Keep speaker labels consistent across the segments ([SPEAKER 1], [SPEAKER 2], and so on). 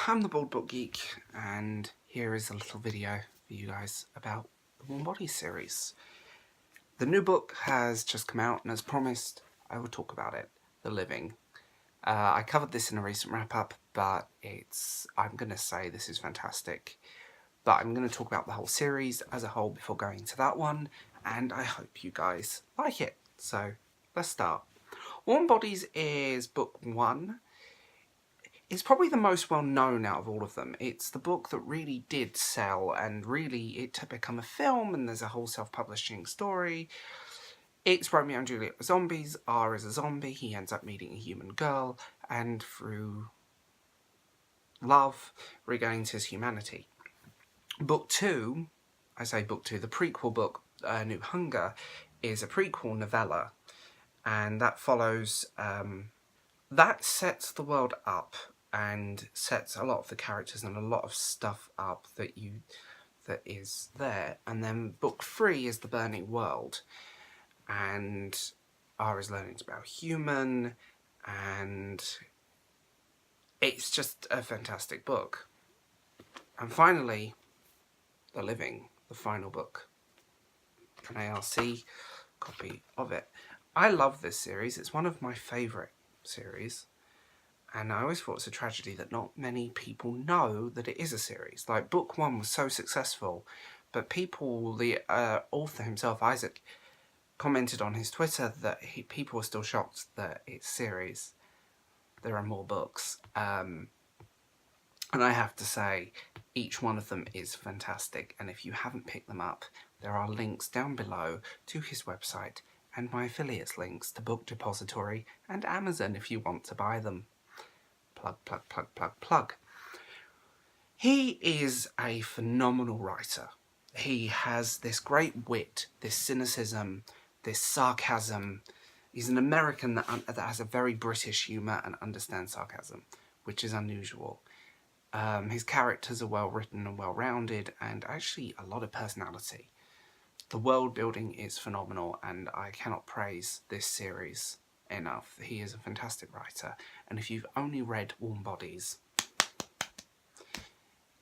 [SPEAKER 1] I'm the baldbookgeek, and here is a little video for you guys about the Warm Bodies series. The new book has just come out, and as promised, I will talk about it, The Living. I covered this in a recent wrap-up, but I'm going to say this is fantastic. But I'm going to talk about the whole series as a whole before going to that one, and I hope you guys like it. So, let's start. Warm Bodies is book 1. It's probably the most well-known out of all of them. It's the book that really did sell, and really it to become a film, and there's a whole self-publishing story. It's Romeo and Juliet with zombies. R is a zombie. He ends up meeting a human girl, and through love, regains his humanity. Book 2, I say book 2, the prequel book, New Hunger, is a prequel novella, and that follows, that sets the world up and sets a lot of the characters and a lot of stuff up that is there. And then book 3 is The Burning World, and R is learning to be human, and it's just a fantastic book. And finally, The Living, the final book, an ARC copy of it. I love this series. It's one of my favourite series. And I always thought it's a tragedy that not many people know that it is a series. Like, book 1 was so successful, but people, the author himself, Isaac, commented on his Twitter that people were still shocked that it's series. There are more books. And I have to say, each one of them is fantastic. And if you haven't picked them up, there are links down below to his website and my affiliates links to Book Depository and Amazon if you want to buy them. Plug, plug, plug, plug, plug. He is a phenomenal writer. He has this great wit, this cynicism, this sarcasm. He's an American that has a very British humour and understands sarcasm, which is unusual. His characters are well written and well rounded, and actually a lot of personality. The world building is phenomenal, and I cannot praise this series enough. He is a fantastic writer, and if you've only read Warm Bodies,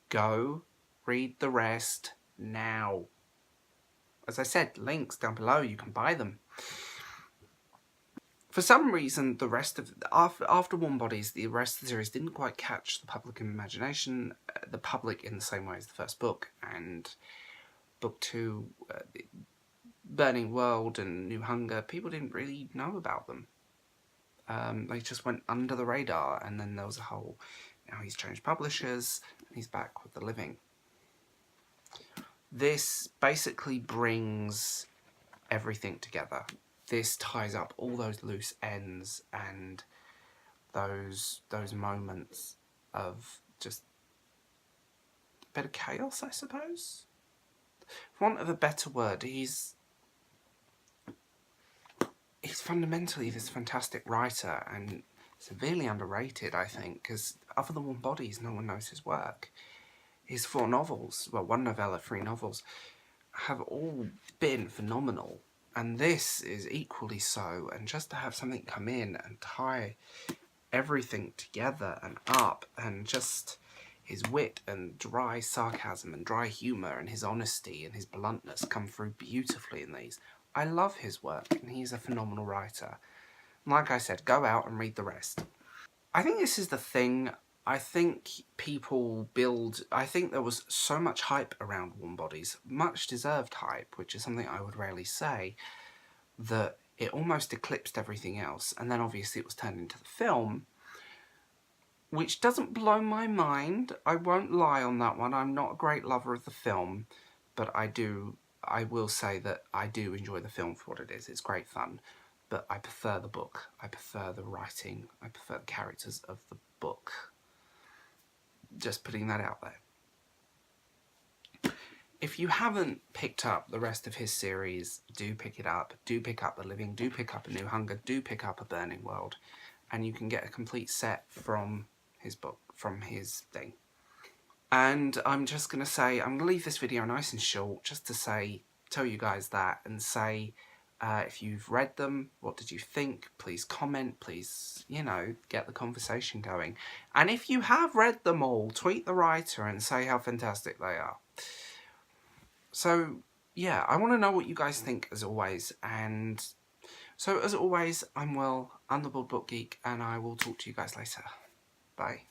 [SPEAKER 1] go read the rest now. As I said, links down below, you can buy them. For some reason, the rest of after Warm Bodies, the rest of the series didn't quite catch the public imagination, the public in the same way as the first book, and book 2, Burning World and New Hunger, people didn't really know about them. They just went under the radar, and then there was a whole, now he's changed publishers, and he's back with The Living. This basically brings everything together. This ties up all those loose ends and those moments of just a bit of chaos, I suppose. For want of a better word, he's fundamentally this fantastic writer, and severely underrated, I think, because other than Warm Bodies, no one knows his work. His 4 novels, well, 1 novella, 3 novels, have all been phenomenal, and this is equally so. And just to have something come in and tie everything together and up, and just his wit and dry sarcasm and dry humour and his honesty and his bluntness come through beautifully in these. I love his work, and he's a phenomenal writer. Like I said, go out and read the rest. I think this is the thing. I think I think there was so much hype around Warm Bodies, much deserved hype, which is something I would rarely say, that it almost eclipsed everything else. And then obviously it was turned into the film, which doesn't blow my mind. I won't lie on that one. I'm not a great lover of the film, but I will say that I do enjoy the film for what it is. It's great fun, but I prefer the book. I prefer the writing. I prefer the characters of the book. Just putting that out there. If you haven't picked up the rest of his series, do pick it up. Do pick up The Living. Do pick up A New Hunger. Do pick up A Burning World. And you can get a complete set from his book, from his thing. And I'm just going to say, I'm going to leave this video nice and short, just to say, tell you guys that, and say, If you've read them, what did you think? Please comment, please, you know, get the conversation going. And if you have read them all, tweet the writer and say how fantastic they are. So, yeah, I want to know what you guys think as always. And so, as always, I'm Will, I'm the Bald Book Geek, and I will talk to you guys later. Bye.